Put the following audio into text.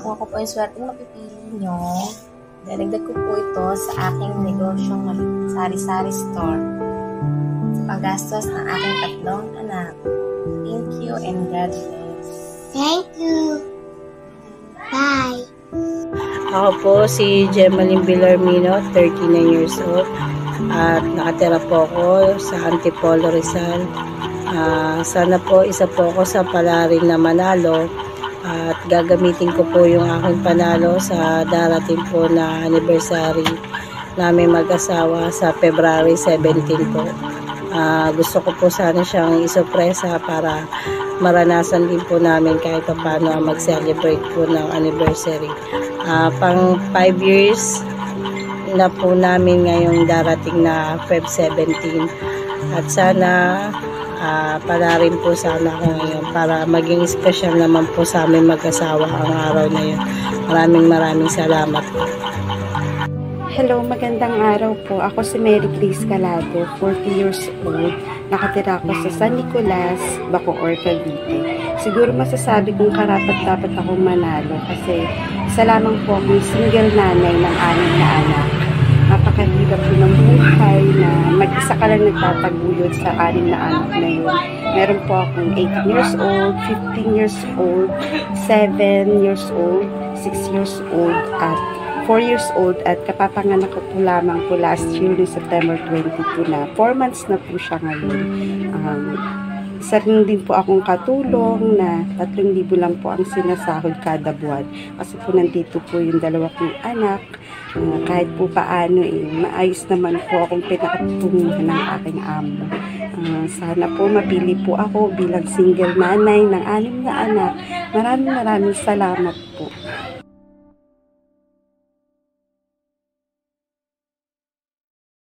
kung ako po yung swerteng mapipili nyo, dadagdag ko po ito sa aking negosyong sari-sari store sa paggastos ng aking 3 anak. Thank you and God bless. Thank you. Bye. Ako po si Gemaline Villarmino, 39 years old. At nakatira po ako sa Antipolo, Rizal. Sana po isa po ako sa palarin na manalo. At gagamitin ko po yung aking panalo sa darating po na anniversary namin mag-asawa sa February 17 po. Gusto ko po sana siyang isurpresa para maranasan din po namin kahit paano mag-celebrate po ng anniversary. Pang 5 years na po namin ngayong darating na Feb 17 at sana pala rin po sana ako ngayon para maging special naman po sa amin mag-asawa ang araw na yun. Maraming salamat po. Hello, magandang araw po. Ako si Mary Grace Calado, 40 years old. Nakatira ako sa San Nicolas, Bacoor, Cavite. Siguro masasabi kong karapat-dapat akong manalo kasi isa lamang po akong single nanay ng 6 na anak. Napakahirap po ng buhay na mag-isa ka lang nagtataguyod sa 6 na anak na yun. Meron po akong 18 years old, 15 years old, 7 years old, 6 years old, at 4 years old, at kapapanganak ko po lamang po last year no September 22 na 4 months na po siya ngayon. Isa rin din po akong katulong na 3,000 lang po ang sinasahod kada buwan. Kasi po nandito po yung 2 kong anak. Kahit po paano maayos naman po akong pinakatunguhan ng aking amo. Sana po mapili po ako bilang single nanay ng 6 na anak. Maraming salamat po.